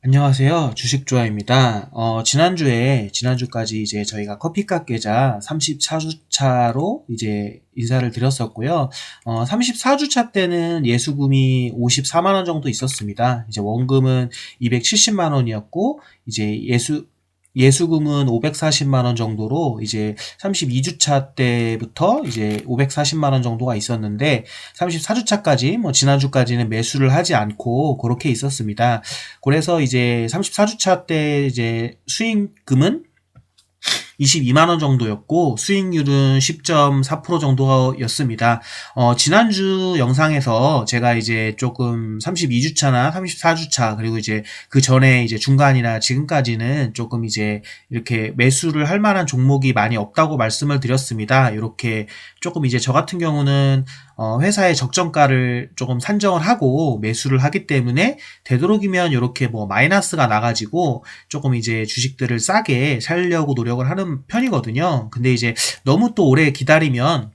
안녕하세요. 주식조아입니다. 지난주까지 이제 저희가 커피값 계좌 34주차로 이제 인사를 드렸었고요. 34주차 때는 예수금이 54만원 정도 있었습니다. 이제 원금은 270만원이었고, 이제 예수금은 540만원 정도로 이제 32주차 때부터 이제 540만원 정도가 있었는데 34주차까지 지난주까지는 매수를 하지 않고 그렇게 있었습니다. 그래서 이제 34주차 때 이제 수익금은 22만원 정도였고 수익률은 10.4% 정도였습니다. 지난주 영상에서 제가 이제 조금 32주차나 34주차 그리고 이제 그 전에 이제 중간이나 지금까지는 조금 이제 이렇게 매수를 할 만한 종목이 많이 없다고 말씀을 드렸습니다. 이렇게 조금 이제 저 같은 경우는 회사의 적정가를 조금 산정을 하고 매수를 하기 때문에 되도록이면 이렇게 마이너스가 나가지고 조금 이제 주식들을 싸게 살려고 노력을 하는 편이거든요. 근데 이제 너무 또 오래 기다리면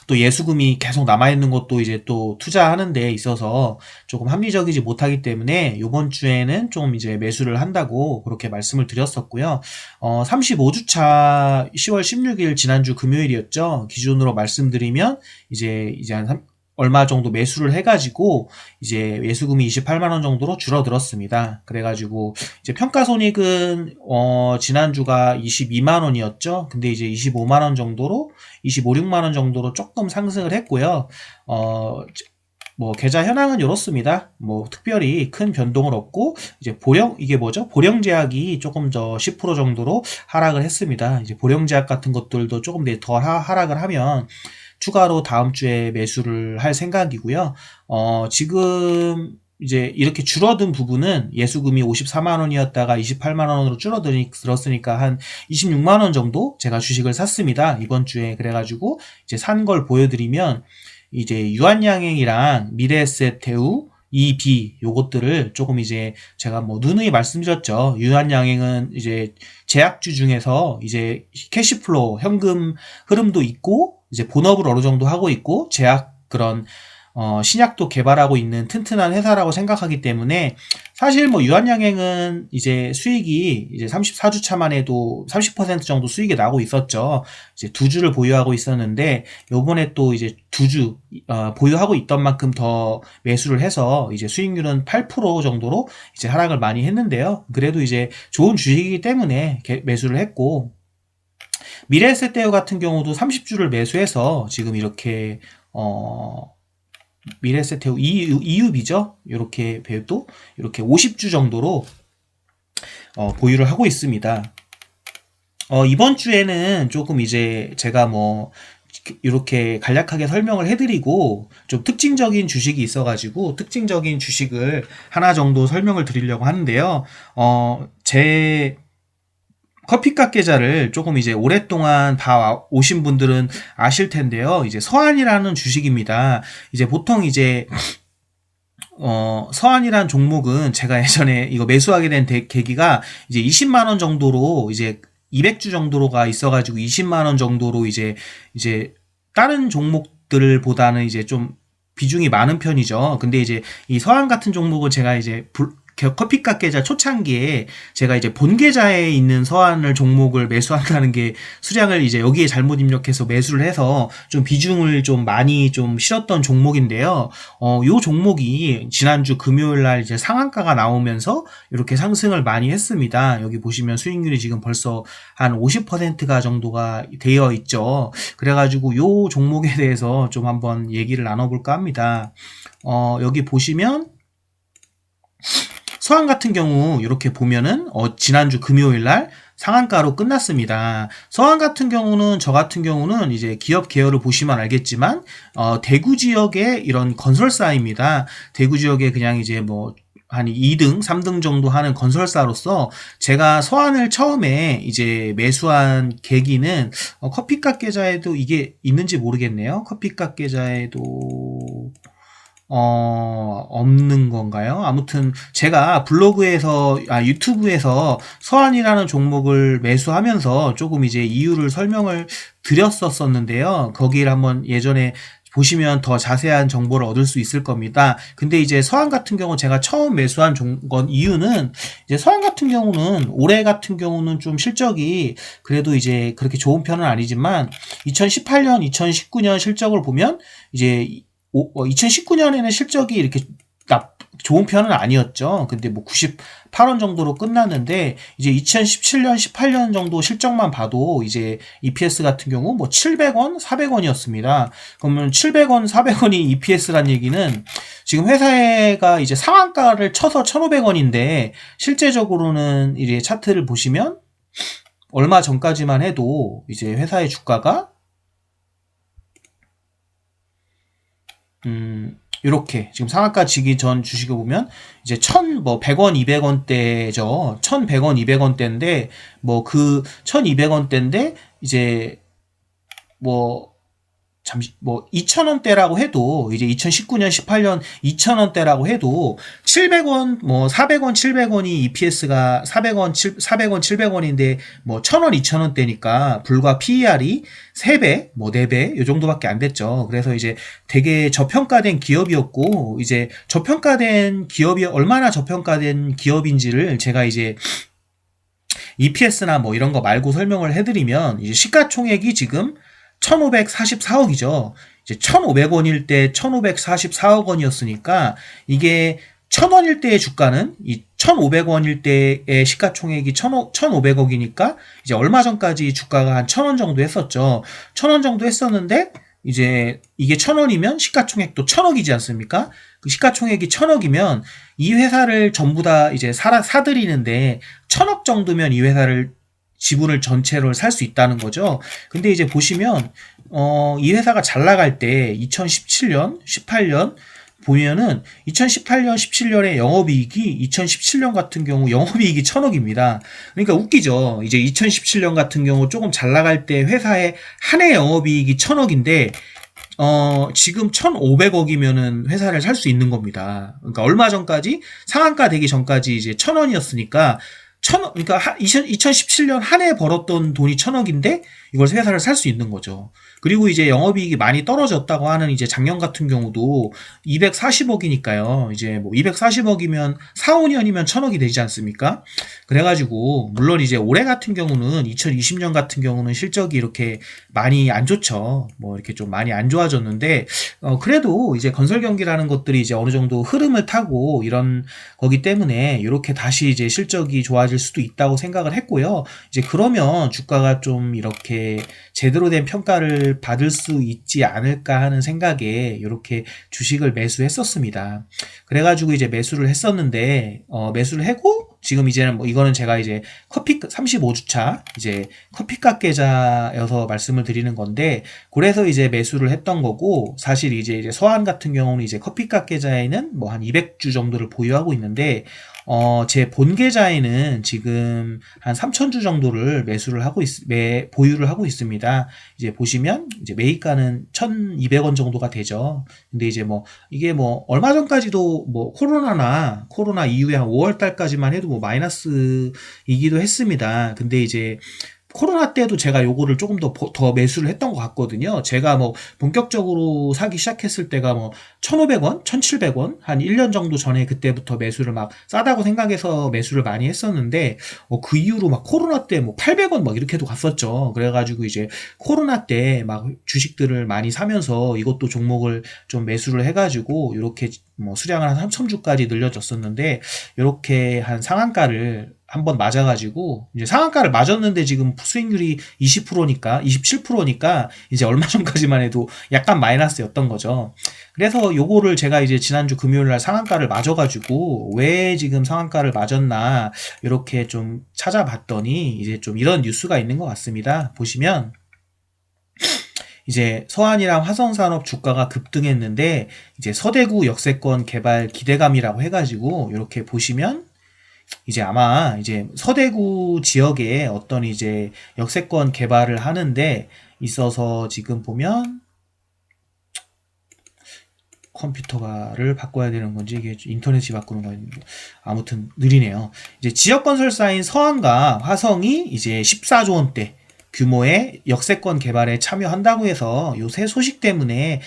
또 예수금이 계속 남아있는 것도 이제 또 투자하는 데 있어서 조금 합리적이지 못하기 때문에 요번 주에는 좀 이제 매수를 한다고 그렇게 말씀을 드렸었고요. 35주차 10월 16일 지난주 금요일이었죠. 기준으로 말씀드리면 이제 한 얼마 정도 매수를 해가지고 이제 예수금이 28만원 정도로 줄어들었습니다. 그래가지고 이제 평가손익은 지난주가 22만원이었죠. 근데 이제 25만원 정도로 25, 6만원 정도로 조금 상승을 했고요. 계좌 현황은 이렇습니다. 특별히 큰 변동은 없고, 이제 이게 뭐죠? 보령 제약이 조금 더 10% 정도로 하락을 했습니다. 이제 보령 제약 같은 것들도 조금 더 하락을 하면 추가로 다음 주에 매수를 할 생각이고요. 지금 이제 이렇게 줄어든 부분은 예수금이 54만원이었다가 28만원으로 줄어들었으니까 한 26만원 정도 제가 주식을 샀습니다. 이번 주에. 그래가지고 이제 산 걸 보여드리면 이제 유한양행이랑 미래에셋대우 EB 요것들을 조금 이제 제가 누누이 말씀드렸죠. 유한양행은 이제 제약주 중에서 이제 캐시플로우 현금 흐름도 있고 이제 본업을 어느 정도 하고 있고 제약 그런 신약도 개발하고 있는 튼튼한 회사라고 생각하기 때문에 사실 유한양행은 이제 수익이 이제 34주차만 해도 30% 정도 수익이 나고 있었죠. 이제 2주를 보유하고 있었는데 요번에 또 이제 2주 보유하고 있던 만큼 더 매수를 해서 이제 수익률은 8% 정도로 이제 하락을 많이 했는데요. 그래도 이제 좋은 주식이기 때문에 매수를 했고 미래에셋대우 같은 경우도 30주를 매수해서 지금 이렇게 미래에셋대우 이유비죠. 이렇게 배도 이렇게 50주 정도로 보유를 하고 있습니다. 이번 주에는 조금 이제 제가 이렇게 간략하게 설명을 해드리고 좀 특징적인 주식이 있어가지고 특징적인 주식을 하나 정도 설명을 드리려고 하는데요. 제 커피값 계좌를 조금 이제 오랫동안 오신 분들은 아실 텐데요. 이제 서한이라는 주식입니다. 이제 보통 이제 서한이라는 종목은 제가 예전에 이거 매수하게 된 계기가 이제 20만원 정도로 이제 200주 정도로가 있어가지고 20만원 정도로 이제 다른 종목들보다는 이제 좀 비중이 많은 편이죠. 근데 이제 이 서한 같은 종목은 제가 이제 커피값 계좌 초창기에 제가 이제 본 계좌에 있는 서한을 종목을 매수한다는 게 수량을 이제 여기에 잘못 입력해서 매수를 해서 좀 비중을 좀 많이 좀 실었던 종목인데요. 요 종목이 지난주 금요일 날 이제 상한가가 나오면서 이렇게 상승을 많이 했습니다. 여기 보시면 수익률이 지금 벌써 한 50%가 정도가 되어 있죠. 그래가지고 요 종목에 대해서 좀 한번 얘기를 나눠볼까 합니다. 여기 보시면 서한 같은 경우 이렇게 보면은 지난주 금요일날 상한가로 끝났습니다. 서한 같은 경우는 저 같은 경우는 이제 기업 계열을 보시면 알겠지만 대구 지역의 이런 건설사입니다. 대구 지역에 그냥 이제 한 2등, 3등 정도 하는 건설사로서 제가 서한을 처음에 이제 매수한 계기는 커피값 계좌에도 이게 있는지 모르겠네요. 커피값 계좌에도 없는 건가요? 아무튼 제가 유튜브에서 서한이라는 종목을 매수하면서 조금 이제 이유를 설명을 드렸었는데요. 거기를 한번 예전에 보시면 더 자세한 정보를 얻을 수 있을 겁니다. 근데 이제 서한 같은 경우 제가 처음 매수한 건 이유는 이제 서한 같은 경우는 올해 같은 경우는 좀 실적이 그래도 이제 그렇게 좋은 편은 아니지만 2018년, 2019년 실적을 보면 이제 2019년에는 실적이 이렇게 좋은 편은 아니었죠. 근데 뭐 98원 정도로 끝났는데 이제 2017년, 18년 정도 실적만 봐도 이제 EPS 같은 경우 뭐 700원, 400원이었습니다. 그러면 700원, 400원이 EPS란 얘기는 지금 회사가 이제 상한가를 쳐서 1,500원인데 실제적으로는 이제 차트를 보시면 얼마 전까지만 해도 이제 회사의 주가가 이렇게 지금 상한가 지기 전 주식을 보면 이제 1,100원, 200원대죠. 1,100원, 200원대인데 뭐 그 1,200원대인데 이제 뭐 2,000원대라고 해도 이제 2019년, 18년 2,000원대라고 해도 700원, 뭐 400원, 700원이 EPS가 400원, 700원인데 뭐 1,000원, 2,000원대니까 불과 PER이 3배, 뭐 4배 요 정도밖에 안 됐죠. 그래서 이제 되게 저평가된 기업이었고 이제 저평가된 기업이 얼마나 저평가된 기업인지를 제가 이제 EPS나 뭐 이런 거 말고 설명을 해드리면 이제 시가총액이 지금 1,544억이죠. 이제 1,500원일 때 1,544억 원이었으니까 이게 1,000원일 때의 주가는 이 1,500원일 때의 시가총액이 1,500억이니까 이제 얼마 전까지 주가가 한 1,000원 정도 했었죠. 1,000원 정도 했었는데 이제 이게 1,000원이면 시가총액도 1,000억이지 않습니까? 그 시가총액이 1,000억이면 이 회사를 전부 다 이제 사들이는데 1,000억 정도면 이 회사를 지분을 전체로 살 수 있다는 거죠. 근데 이제 보시면 이 회사가 잘 나갈 때 2017년, 18년 보면은 2018년, 17년에 영업이익이 2017년 같은 경우 영업이익이 1,000억입니다. 그러니까 웃기죠. 이제 2017년 같은 경우 조금 잘 나갈 때 회사의 한 해 영업이익이 1,000억인데 지금 1,500억이면은 회사를 살 수 있는 겁니다. 그러니까 얼마 전까지 상한가 되기 전까지 이제 1,000원이었으니까 그러니까 2017년 한 해 벌었던 돈이 1,000억인데 이걸 회사를 살 수 있는 거죠. 그리고 이제 영업이익이 많이 떨어졌다고 하는 이제 작년 같은 경우도 240억이니까요. 이제 뭐 240억이면 4, 5년이면 1,000억이 되지 않습니까? 그래가지고 물론 이제 올해 같은 경우는 2020년 같은 경우는 실적이 이렇게 많이 안 좋죠. 뭐 이렇게 좀 많이 안 좋아졌는데 그래도 이제 건설 경기라는 것들이 이제 어느 정도 흐름을 타고 이런 거기 때문에 이렇게 다시 이제 실적이 좋아질 수도 있다고 생각을 했고요. 이제 그러면 주가가 좀 이렇게 제대로 된 평가를 받을 수 있지 않을까 하는 생각에 이렇게 주식을 매수했었습니다. 그래가지고 이제 매수를 했었는데 매수를 하고 지금 이제는 뭐 이거는 제가 이제 커피 35주차 이제 커피값 계좌여서 말씀을 드리는 건데 그래서 이제 매수를 했던 거고 사실 이제 서한 같은 경우는 이제 커피값 계좌에는 뭐 한 200주 정도를 보유하고 있는데 제 본 계좌에는 지금 한 3,000주 정도를 보유를 하고 있습니다. 이제 보시면 이제 매입가는 1,200원 정도가 되죠. 근데 이제 뭐 이게 뭐 얼마 전까지도 뭐 코로나 이후에 한 5월 달까지만 해도 뭐 마이너스이기도 했습니다. 근데 이제 코로나 때도 제가 요거를 조금 더 매수를 했던 것 같거든요. 제가 뭐 본격적으로 사기 시작했을 때가 뭐 1,500원, 1,700원 한 1년 정도 전에 그때부터 매수를 막 싸다고 생각해서 매수를 많이 했었는데 그 이후로 막 코로나 때 뭐 800원 막 이렇게도 갔었죠. 그래가지고 이제 코로나 때 막 주식들을 많이 사면서 이것도 종목을 좀 매수를 해가지고 이렇게 뭐 수량을 한 3,000주까지 늘려줬었는데 이렇게 한 상한가를 한번 맞아가지고 이제 상한가를 맞았는데 지금 수익률이 20%니까 27%니까 이제 얼마 전까지만 해도 약간 마이너스였던 거죠. 그래서 요거를 제가 이제 지난주 금요일 날 상한가를 맞아가지고 왜 지금 상한가를 맞았나 이렇게 좀 찾아봤더니 이제 좀 이런 뉴스가 있는 것 같습니다. 보시면 이제 서한이랑 화성산업 주가가 급등했는데 이제 서대구 역세권 개발 기대감이라고 해가지고 이렇게 보시면 이제 아마 이제 서대구 지역에 어떤 이제 역세권 개발을 하는데 있어서 지금 보면 컴퓨터를 바꿔야 되는 건지 이게 인터넷이 바꾸는 건지 아무튼 느리네요. 이제 지역 건설사인 서한과 화성이 이제 14조 원대 규모의 역세권 개발에 참여한다고 해서 요 새 소식 때문에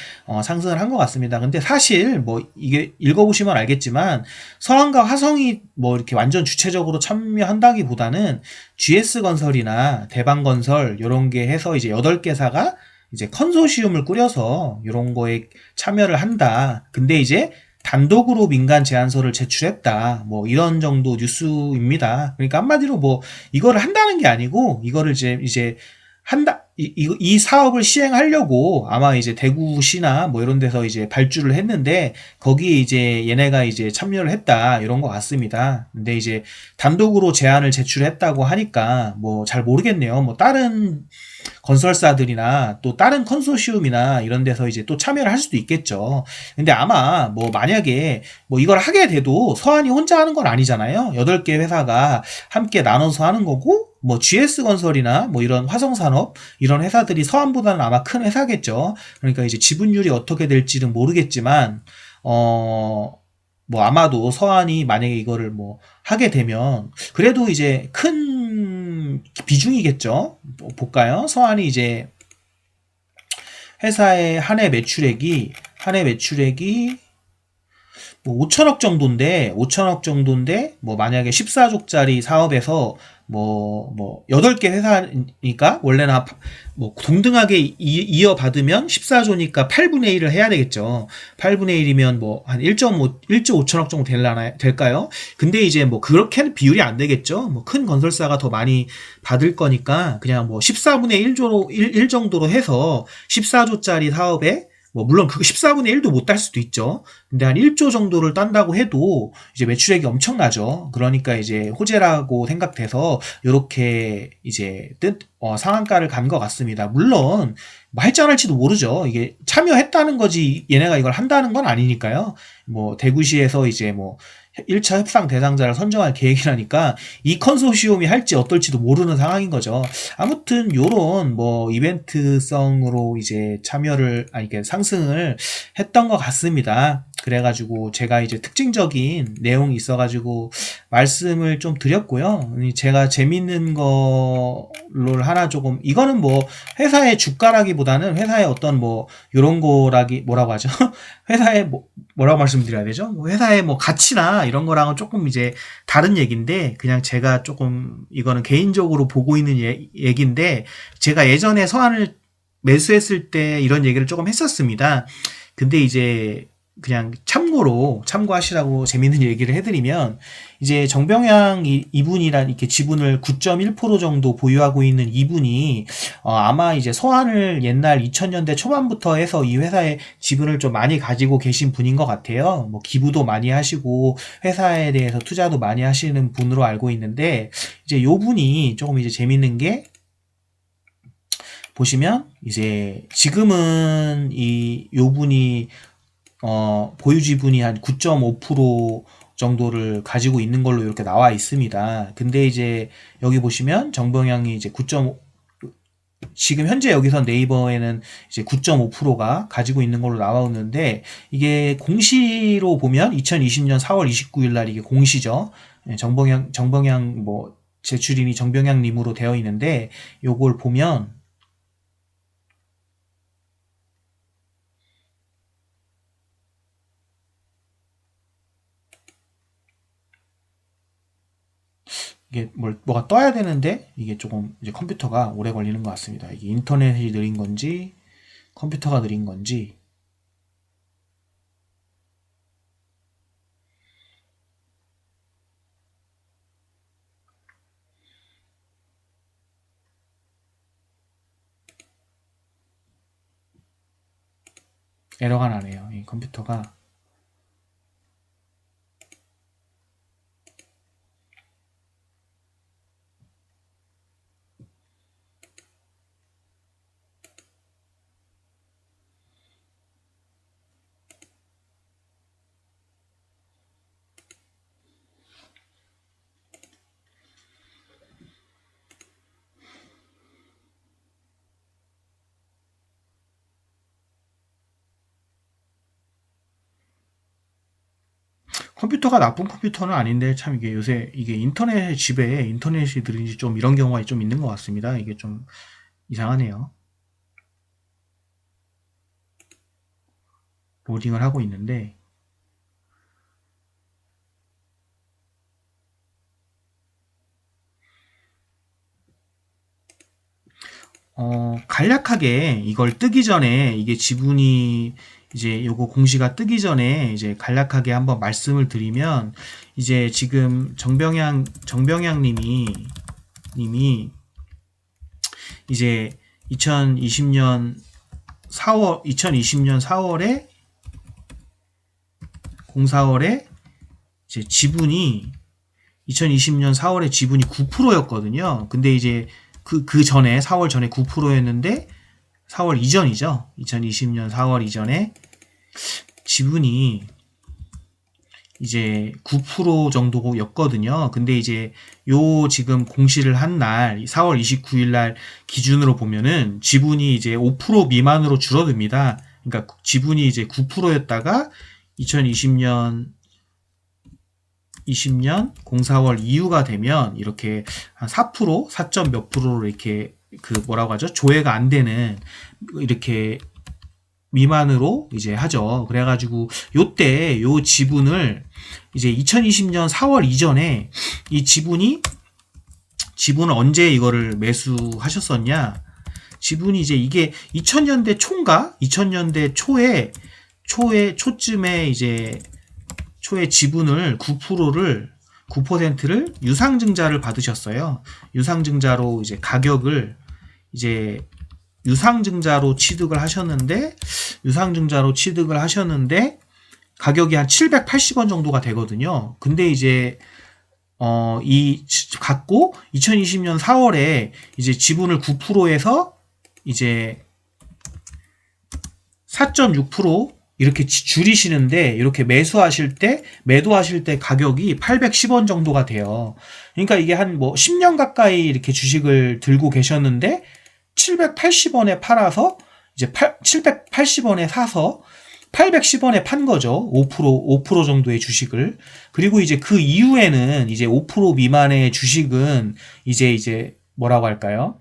상승을 한 것 같습니다. 근데 사실 뭐 이게 읽어보시면 알겠지만 서한과 화성이 뭐 이렇게 완전 주체적으로 참여한다기보다는 GS건설이나 대방건설 요런 게 해서 이제 8개사가 이제 컨소시엄을 꾸려서 이런 거에 참여를 한다. 근데 이제 단독으로 민간 제안서를 제출했다. 뭐 이런 정도 뉴스입니다. 그러니까 한마디로 뭐 이거를 한다는 게 아니고 이거를 이제 한다. 이 사업을 시행하려고 아마 이제 대구시나 뭐 이런 데서 이제 발주를 했는데 거기에 이제 얘네가 이제 참여를 했다 이런 것 같습니다. 근데 이제 단독으로 제안을 제출했다고 하니까 뭐 잘 모르겠네요. 뭐 다른 건설사들이나 또 다른 컨소시엄이나 이런 데서 이제 또 참여를 할 수도 있겠죠. 근데 아마 뭐 만약에 뭐 이걸 하게 돼도 서한이 혼자 하는 건 아니잖아요. 8개 회사가 함께 나눠서 하는 거고 뭐 GS건설이나 뭐 이런 화성산업 이런 회사들이 서한보다는 아마 큰 회사겠죠. 그러니까 이제 지분율이 어떻게 될지는 모르겠지만 뭐 아마도 서한이 만약에 이거를 뭐 하게 되면 그래도 이제 큰 비중이겠죠. 뭐 볼까요? 서한이 이제 회사의 한 해 매출액이 뭐 5천억 정도인데 뭐 만약에 14조짜리 사업에서 뭐 8개 회사니까 원래는 뭐 동등하게 이어받으면 14조니까 8분의 1을 해야 되겠죠. 8분의 1이면 뭐 한 1조 5천억 정도 될까요? 근데 이제 뭐 그렇게는 비율이 안 되겠죠. 뭐 큰 건설사가 더 많이 받을 거니까 그냥 뭐 14분의 1 정도로 해서 14조짜리 사업에 뭐 물론 그거 14분의 1도 못 딸 수도 있죠. 근데 한 1조 정도를 딴다고 해도 이제 매출액이 엄청나죠. 그러니까 이제 호재라고 생각돼서 요렇게 이제 상한가를 간 것 같습니다. 물론 뭐 할지 안 할지도 모르죠. 이게 참여했다는 거지 얘네가 이걸 한다는 건 아니니까요. 뭐 대구시에서 이제 뭐 1차 협상 대상자를 선정할 계획이라니까 이 컨소시엄이 할지 어떨지도 모르는 상황인 거죠. 아무튼 요런 뭐 이벤트성으로 이제 이렇게 상승을 했던 것 같습니다. 그래가지고 제가 이제 특징적인 내용이 있어가지고 말씀을 좀 드렸고요. 제가 재밌는 거를 하나 조금 이거는 뭐 회사의 주가라기보다는 회사의 어떤 뭐 요런 거라기 뭐라고 하죠? 회사의 뭐라고 말씀드려야 되죠? 뭐 회사의 뭐 가치나 이런 거랑은 조금 이제 다른 얘기인데 그냥 제가 조금 이거는 개인적으로 보고 있는 얘기인데 제가 예전에 서한을 매수했을 때 이런 얘기를 조금 했었습니다. 근데 이제 그냥 참고하시라고 재밌는 얘기를 해드리면 이제 정병양 이분이란 이렇게 지분을 9.1% 정도 보유하고 있는 이분이 아마 이제 서한을 옛날 2000년대 초반부터 해서 이 회사의 지분을 좀 많이 가지고 계신 분인 것 같아요. 뭐 기부도 많이 하시고 회사에 대해서 투자도 많이 하시는 분으로 알고 있는데 이제 요 분이 조금 이제 재밌는 게 보시면 이제 지금은 요 분이 보유 지분이 한 9.5% 정도를 가지고 있는 걸로 이렇게 나와 있습니다. 근데 이제 여기 보시면 정병양이 이제 9.5 지금 현재 여기서 네이버에는 이제 9.5%가 가지고 있는 걸로 나오는데 이게 공시로 보면 2020년 4월 29일 날 이게 공시죠. 정병양 뭐 제출인이 정병양 님으로 되어 있는데 요걸 보면 이게 뭐가 떠야 되는데 이게 조금 이제 컴퓨터가 오래 걸리는 것 같습니다. 이게 인터넷이 느린 건지 컴퓨터가 느린 건지 에러가 나네요. 이 컴퓨터가 나쁜 컴퓨터는 아닌데 참 이게 요새 이게 인터넷 집에 인터넷이 들은지 좀 이런 경우가 좀 있는 것 같습니다. 이게 좀 이상하네요. 로딩을 하고 있는데 간략하게 이걸 뜨기 전에 이게 지분이 이제 요거 공시가 뜨기 전에 이제 간략하게 한번 말씀을 드리면 이제 지금 정병양 님이 이제 2020년 4월에 04월에 이제 지분이 2020년 4월에 지분이 9%였거든요. 근데 이제 그 전에 4월 전에 9%였는데 4월 이전이죠. 2020년 4월 이전에 지분이 이제 9% 정도였거든요. 근데 이제 요 지금 공시를 한 날 4월 29일 날 기준으로 보면은 지분이 이제 5% 미만으로 줄어듭니다. 그러니까 지분이 이제 9%였다가 2020년 04월 이후가 되면 이렇게 한 4%, 4점 몇 프로로 이렇게 그 뭐라고 하죠? 조회가 안 되는 이렇게 미만으로 이제 하죠. 그래가지고 요때 요 지분을 이제 2020년 4월 이전에 이 지분을 언제 이거를 매수하셨었냐? 지분이 이제 이게 2000년대 초인가? 2000년대 초쯤에 이제 초에 지분을 9%를 유상증자를 받으셨어요. 유상증자로 이제 가격을 이제 유상증자로 취득을 하셨는데 가격이 한 780원 정도가 되거든요. 근데 이제 갖고 2020년 4월에 이제 지분을 9%에서 이제 4.6% 이렇게 줄이시는데 이렇게 매도하실 때 가격이 810원 정도가 돼요. 그러니까 이게 한 뭐 10년 가까이 이렇게 주식을 들고 계셨는데 780원에 팔아서 이제 780원에 사서 810원에 판 거죠. 5% 정도의 주식을. 그리고 이제 그 이후에는 이제 5% 미만의 주식은 이제 뭐라고 할까요?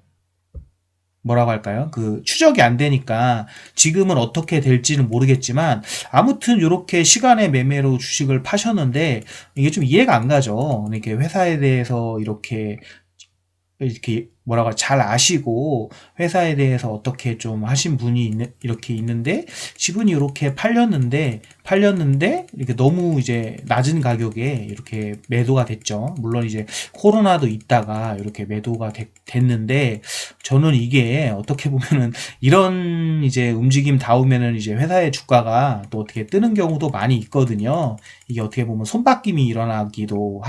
그 추적이 안 되니까 지금은 어떻게 될지는 모르겠지만 아무튼 이렇게 시간의 매매로 주식을 파셨는데 이게 좀 이해가 안 가죠. 이렇게 회사에 대해서 이렇게 뭐라고 잘 아시고 회사에 대해서 어떻게 좀 하신 분이 이렇게 있는데 지분이 이렇게 팔렸는데 이렇게 너무 이제 낮은 가격에 이렇게 매도가 됐죠. 물론 이제 코로나도 있다가 이렇게 매도가 됐는데 저는 이게 어떻게 보면은 이런 이제 움직임 다우면은 이제 회사의 주가가 또 어떻게 뜨는 경우도 많이 있거든요. 이게 어떻게 보면 손바뀜이 일어나기도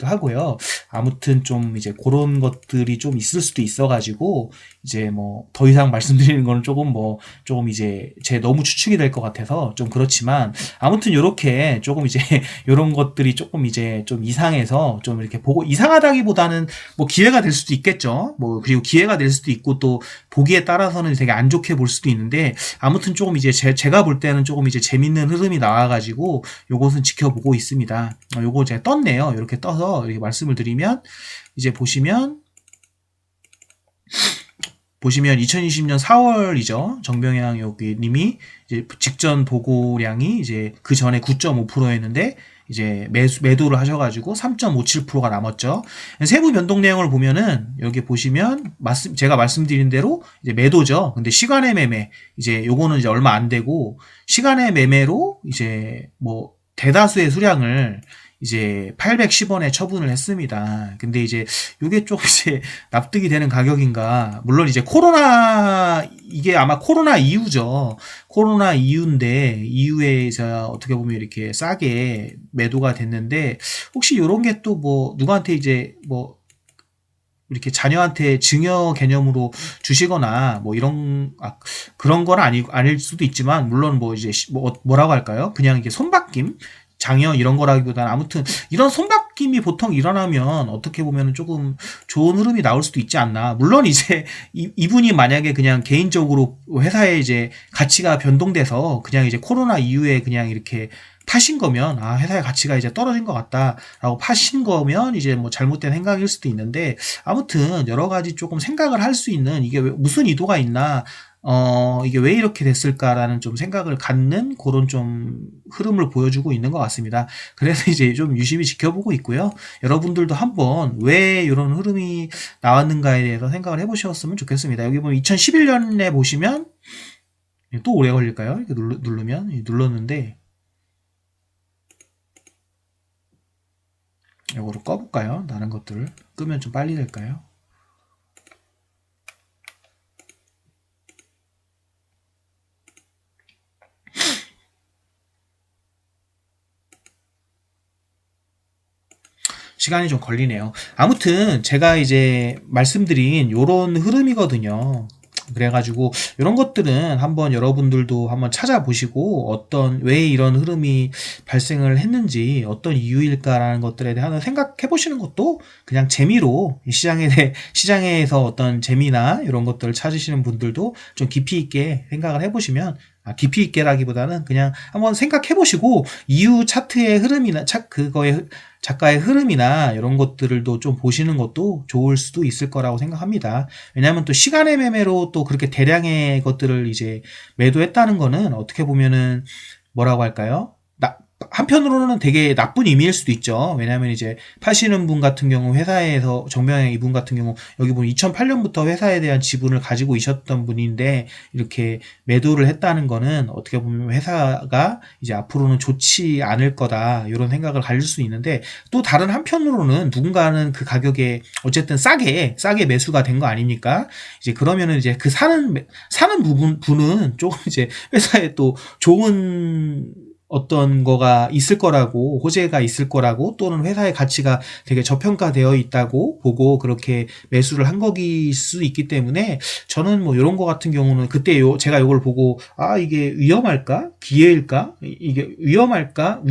하고요. 아무튼 좀 이제 그런 것들이 좀 있을 수도 있어가지고 이제 뭐 더 이상 말씀드리는 거는 조금 이제 제 너무 추측이 될 것 같아서 좀 그렇지만 아무튼 요렇게 조금 이제 요런 것들이 조금 이제 좀 이상해서 좀 이렇게 보고 이상하다기보다는 뭐 기회가 될 수도 있겠죠. 뭐 그리고 기회가 될 수도 있고 또 보기에 따라서는 되게 안 좋게 볼 수도 있는데 아무튼 조금 이제 제가 볼 때는 조금 이제 재밌는 흐름이 나와가지고 요것은 지켜보고 있습니다. 요거 제가 떴네요. 이렇게 떠서 이렇게 말씀을 드리면 이제 보시면 2020년 4월이죠. 정병양 여기 님이 이제 직전 보고량이 이제 그 전에 9.5%였는데 이제 매도를 하셔가지고 3.57%가 남았죠. 세부 변동 내용을 보면은 여기 보시면 제가 말씀드린 대로 이제 매도죠. 근데 시간의 매매 이제 요거는 이제 얼마 안 되고 시간의 매매로 이제 뭐 대다수의 수량을 이제 810원에 처분을 했습니다. 근데 이제 이게 좀 이제 납득이 되는 가격인가? 물론 이제 이게 아마 코로나 이후죠. 코로나 이후인데 이후에 이제 어떻게 보면 이렇게 싸게 매도가 됐는데 혹시 이런 게 또 뭐 누구한테 이제 뭐 이렇게 자녀한테 증여 개념으로 주시거나 뭐 그런 건 아닐 수도 있지만 물론 뭐 이제 뭐라고 할까요? 그냥 이게 손바뀜 장여 이런 거라기보다는 아무튼 이런 손바뀜이 보통 일어나면 어떻게 보면 조금 좋은 흐름이 나올 수도 있지 않나. 물론 이제 이분이 만약에 그냥 개인적으로 회사에 이제 가치가 변동돼서 그냥 이제 코로나 이후에 그냥 이렇게 파신 거면 아 회사의 가치가 이제 떨어진 것 같다라고 파신 거면 이제 뭐 잘못된 생각일 수도 있는데 아무튼 여러 가지 조금 생각을 할 수 있는 이게 무슨 의도가 있나 이게 왜 이렇게 됐을까라는 좀 생각을 갖는 그런 좀 흐름을 보여주고 있는 것 같습니다. 그래서 이제 좀 유심히 지켜보고 있고요. 여러분들도 한번 왜 이런 흐름이 나왔는가에 대해서 생각을 해보셨으면 좋겠습니다. 여기 보면 2011년에 보시면 또 오래 걸릴까요? 이렇게 누르면 눌렀는데 이거를 꺼볼까요? 다른 것들을 끄면 좀 빨리 될까요? 시간이 좀 걸리네요. 아무튼 제가 이제 말씀드린 요런 흐름이거든요. 그래가지고 이런 것들은 한번 여러분들도 한번 찾아보시고 어떤 왜 이런 흐름이 발생을 했는지 어떤 이유일까라는 것들에 대해 생각해 보시는 것도 그냥 재미로 시장에서 어떤 재미나 이런 것들을 찾으시는 분들도 좀 깊이 있게 생각을 해보시면 깊이 있게라기보다는 그냥 한번 생각해 보시고 이유 차트의 흐름이나 그거의 작가의 흐름이나 이런 것들도 좀 보시는 것도 좋을 수도 있을 거라고 생각합니다. 왜냐하면 또 시간의 매매로 또 그렇게 대량의 것들을 이제 매도했다는 거는 어떻게 보면은 뭐라고 할까요? 한편으로는 되게 나쁜 의미일 수도 있죠. 왜냐하면 이제 파시는 분 같은 경우 회사에서 정명의 이분 같은 경우 여기 보면 2008년부터 회사에 대한 지분을 가지고 있었던 분인데 이렇게 매도를 했다는 거는 어떻게 보면 회사가 이제 앞으로는 좋지 않을 거다 이런 생각을 가질 수 있는데 또 다른 한편으로는 누군가는 그 가격에 어쨌든 싸게 매수가 된 거 아닙니까? 이제 그러면은 이제 그 사는 분은 조금 이제 회사에 또 좋은 어떤 거가 있을 거라고 호재가 있을 거라고 또는 회사의 가치가 되게 저평가되어 있다고 보고 그렇게 매수를 한 거일 수 있기 때문에 저는 뭐 이런 거 같은 경우는 그때 제가 이걸 보고 이게 위험할까 기회일까 이게 위험일까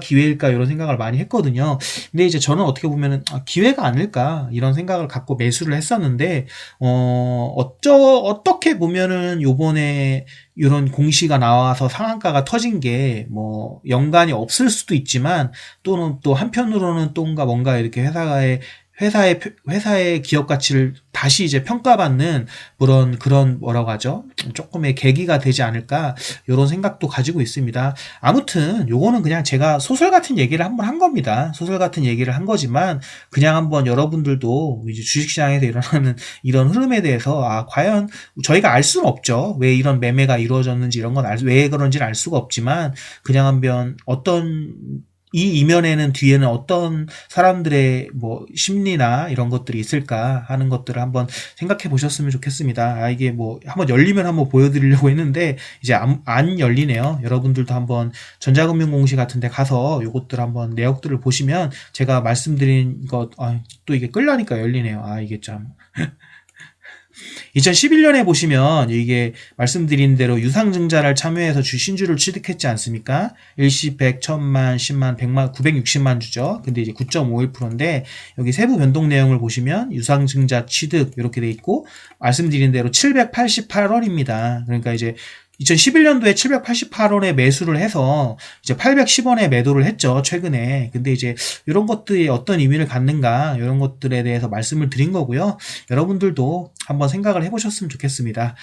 기회일까 이런 생각을 많이 했거든요. 근데 이제 저는 어떻게 보면은 기회가 아닐까 이런 생각을 갖고 매수를 했었는데 어떻게 보면은 요번에 이런 공시가 나와서 상한가가 터진 게 뭐 연관이 없을 수도 있지만 또는 또 한편으로는 뭔가 이렇게 회사의 기업 가치를 다시 이제 평가받는 그런 뭐라고 하죠? 조금의 계기가 되지 않을까 이런 생각도 가지고 있습니다. 아무튼 요거는 그냥 제가 소설 같은 얘기를 한번 한 겁니다. 소설 같은 얘기를 한 거지만 그냥 한번 여러분들도 이제 주식시장에서 일어나는 이런 흐름에 대해서 과연 저희가 알 수는 없죠. 왜 이런 매매가 이루어졌는지 이런 건 왜 그런지는 알 수가 없지만 그냥 한번 이 이면에는 뒤에는 어떤 사람들의 뭐 심리나 이런 것들이 있을까 하는 것들을 한번 생각해 보셨으면 좋겠습니다. 이게 뭐 한번 열리면 한번 보여드리려고 했는데 이제 안 열리네요. 여러분들도 한번 전자금융공시 같은 데 가서 요것들 한번 내역들을 보시면 제가 말씀드린 또 이게 끌라니까 열리네요. 이게 참 2011년에 보시면 이게 말씀드린 대로 유상증자를 참여해서 신주를 취득했지 않습니까? 일시 100, 1000만, 10만, 100만, 960만 주죠. 근데 이제 9.51%인데 여기 세부 변동 내용을 보시면 유상증자 취득 이렇게 돼 있고 말씀드린 대로 788원입니다. 그러니까 이제 2011년도에 788원에 매수를 해서 이제 810원에 매도를 했죠, 최근에. 근데 이제 이런 것들이 어떤 의미를 갖는가, 이런 것들에 대해서 말씀을 드린 거고요. 여러분들도 한번 생각을 해보셨으면 좋겠습니다.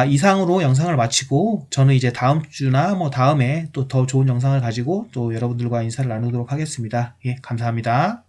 이상으로 영상을 마치고 저는 이제 다음 주나 뭐 다음에 또 더 좋은 영상을 가지고 또 여러분들과 인사를 나누도록 하겠습니다. 예, 감사합니다.